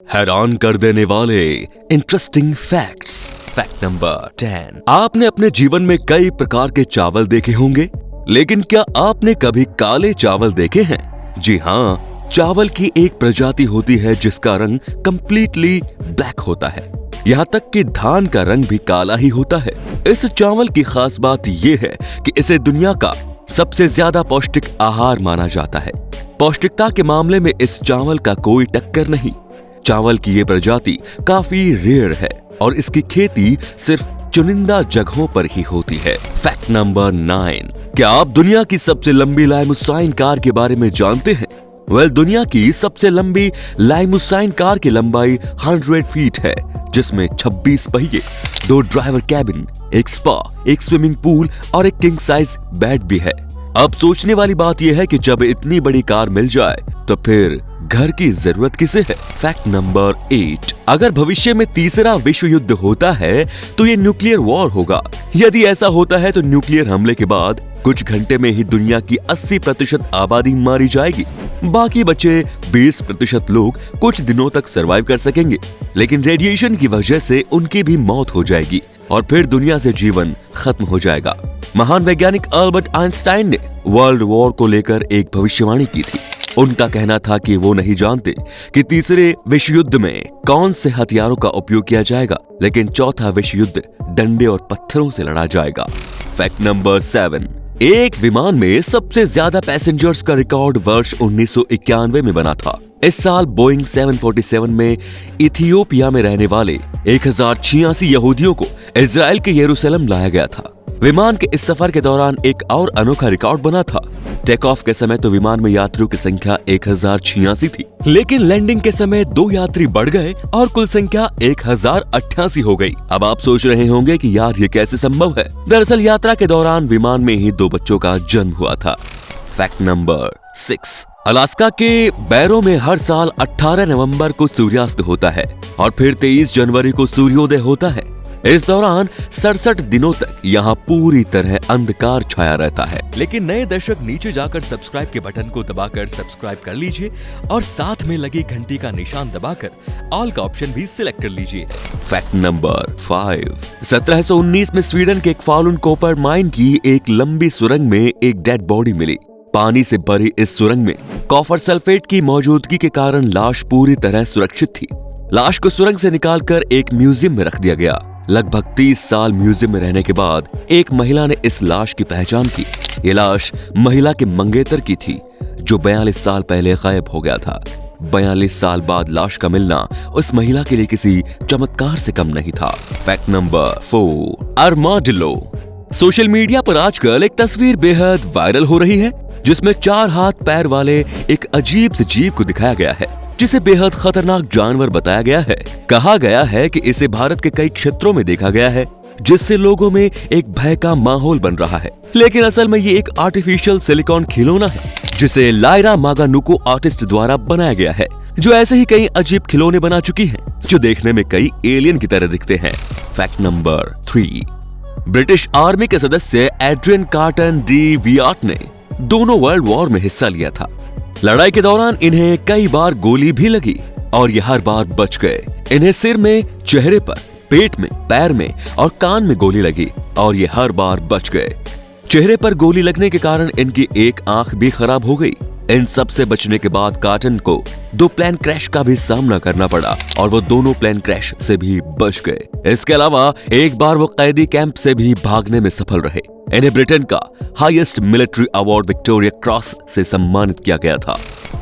हैरान कर देने वाले इंटरेस्टिंग फैक्ट्स। Fact number 10। आपने अपने जीवन में कई प्रकार के चावल देखे होंगे, लेकिन क्या आपने कभी काले चावल देखे हैं? जी हाँ, चावल की एक प्रजाति होती है जिसका रंग कंप्लीटली ब्लैक होता है। यहाँ तक कि धान का रंग भी काला ही होता है। इस चावल की खास बात यह है कि इसे दुनिया का सबसे ज्यादा पौष्टिक आहार माना जाता है। पौष्टिकता के मामले में इस चावल का कोई टक्कर नहीं। चावल की ये प्रजाति काफी रेयर है और इसकी खेती सिर्फ चुनिंदा जगहों पर ही होती है। Fact number 9। क्या आप दुनिया की सबसे लंबी लाइमुसाइन कार के बारे में जानते हैं? दुनिया की सबसे लंबी लाइमुसाइन कार की लंबाई 100 फीट है, जिसमें 26 पहिए, 2 ड्राइवर कैबिन, एक स्पा, एक स्विमिंग पूल और एक किंग साइज बेड भी है। अब सोचने वाली बात यह है कि जब इतनी बड़ी कार मिल जाए तो फिर घर की जरूरत किसे है? Fact number 8। अगर भविष्य में तीसरा विश्व युद्ध होता है तो ये न्यूक्लियर वॉर होगा। यदि ऐसा होता है तो न्यूक्लियर हमले के बाद कुछ घंटे में ही दुनिया की 80% आबादी मारी जाएगी। बाकी बचे 20% लोग कुछ दिनों तक सरवाइव कर सकेंगे, लेकिन रेडिएशन की वजह से उनकी भी मौत हो जाएगी और फिर दुनिया से जीवन खत्म हो जाएगा। महान वैज्ञानिक अल्बर्ट आइंस्टाइन ने वर्ल्ड वॉर को लेकर एक भविष्यवाणी की थी। उनका कहना था कि वो नहीं जानते कि तीसरे विश्व युद्ध में कौन से हथियारों का उपयोग किया जाएगा, लेकिन चौथा विश्व युद्ध डंडे और पत्थरों से लड़ा जाएगा। Fact number 7। एक विमान में सबसे ज्यादा पैसेंजर्स का रिकॉर्ड वर्ष 1991 में बना था। इस साल बोइंग 747 में इथियोपिया में रहने वाले 1086 यहूदियों को इजराइल के यरूशलेम लाया गया था। विमान के इस सफर के दौरान एक और अनोखा रिकॉर्ड बना था। टेक ऑफ के समय तो विमान में यात्रियों की संख्या 1086 थी, लेकिन लैंडिंग के समय 2 यात्री बढ़ गए और कुल संख्या 1088 हो गई। अब आप सोच रहे होंगे कि यार ये कैसे संभव है? दरअसल यात्रा के दौरान विमान में ही 2 बच्चों का जन्म हुआ था। Fact number 6। अलास्का के बैरो में हर साल 18 नवंबर को सूर्यास्त होता है और फिर 23 जनवरी को सूर्योदय होता है। इस दौरान 67 दिनों तक यहाँ पूरी तरह अंधकार छाया रहता है। लेकिन नए दर्शक नीचे जाकर सब्सक्राइब के बटन को दबाकर सब्सक्राइब कर लीजिए और साथ में लगी घंटी का निशान दबाकर ऑल का ऑप्शन भी सिलेक्ट कर लीजिए। Fact number 5। 1719 में स्वीडन के एक फालुन कॉपर माइन की एक लंबी सुरंग में एक डेड बॉडी मिली। पानी से भरी इस सुरंग में कॉपर सल्फेट की मौजूदगी के कारण लाश पूरी तरह सुरक्षित थी। लाश को सुरंग से निकालकर एक म्यूजियम में रख दिया गया। लगभग 30 साल म्यूजियम में रहने के बाद एक महिला ने इस लाश की पहचान की। ये लाश महिला के मंगेतर की थी, जो 42 साल पहले गायब हो गया था। 42 साल बाद लाश का मिलना उस महिला के लिए किसी चमत्कार से कम नहीं था। Fact number 4। Armadillo. Social media पर आजकल एक तस्वीर बेहद वायरल हो रही है, जिसमें 4 हाथ पैर वाले एक अजीब से जीव को दिखाया गया है, जिसे बेहद खतरनाक जानवर बताया गया है। कहा गया है कि इसे भारत के कई क्षेत्रों में देखा गया है, जिससे लोगों में एक भय का माहौल बन रहा है। लेकिन असल में ये एक आर्टिफिशियल सिलिकॉन खिलौना है, जिसे लायरा मागानुको आर्टिस्ट द्वारा बनाया गया है, जो ऐसे ही कई अजीब खिलौने बना चुकी है, जो देखने में कई एलियन की तरह दिखते हैं। Fact number 3। ब्रिटिश आर्मी के सदस्य एड्रियन कार्टन डी वियाट ने दोनों वर्ल्ड वॉर में हिस्सा लिया था। लड़ाई के दौरान इन्हें कई बार गोली भी लगी और ये हर बार बच गए। इन्हें सिर में, चेहरे पर, पेट में, पैर में और कान में गोली लगी और ये हर बार बच गए। चेहरे पर गोली लगने के कारण इनकी एक आंख भी खराब हो गई। इन सब से बचने के बाद कार्टन को 2 प्लेन क्रैश का भी सामना करना पड़ा और वो दोनों प्लेन क्रैश से भी बच गए। इसके अलावा एक बार वो कैदी कैंप से भी भागने में सफल रहे। इन्हें ब्रिटेन का highest military award Victoria cross से सम्मानित किया गया था।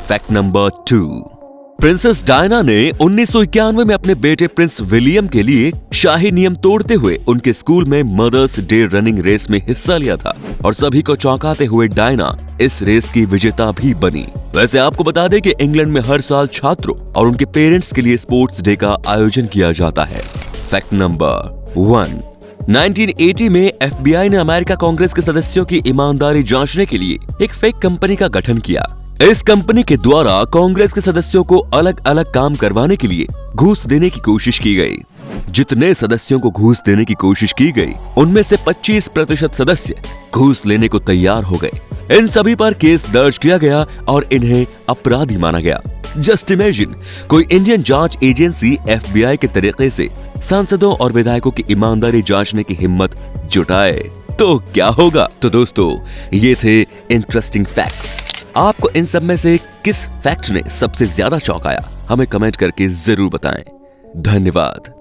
Fact number 2। प्रिंसेस डायना ने 1991 में अपने बेटे प्रिंस विलियम के लिए शाही नियम तोड़ते हुए उनके स्कूल में मदर्स डे रनिंग रेस में हिस्सा लिया था और सभी को चौंकाते हुए डायना इस रेस की विजेता भी बनी। वैसे आपको बता दें कि इंग्लैंड में हर साल छात्रों और उनके पेरेंट्स के लिए स्पोर्ट्स डे का आयोजन किया जाता है। Fact number 1। 1980 में FBI ने अमेरिका कांग्रेस के सदस्यों की ईमानदारी जांचने के लिए एक फेक कंपनी का गठन किया। इस कंपनी के द्वारा कांग्रेस के सदस्यों को अलग अलग काम करवाने के लिए घूस देने की कोशिश की गई। जितने सदस्यों को घूस देने की कोशिश की गई, उनमें से 25% सदस्य घूस लेने को तैयार हो गए। इन सभी पर केस दर्ज किया गया और इन्हें अपराधी माना गया। जस्ट इमेजिन, कोई इंडियन जांच एजेंसी FBI के तरीके से सांसदों और विधायकों की ईमानदारी जांचने की हिम्मत जुटाए तो क्या होगा। तो दोस्तों, ये थे इंटरेस्टिंग फैक्ट्स। आपको इन सब में से किस फैक्ट ने सबसे ज्यादा चौंकाया, हमें कमेंट करके जरूर बताएं। धन्यवाद।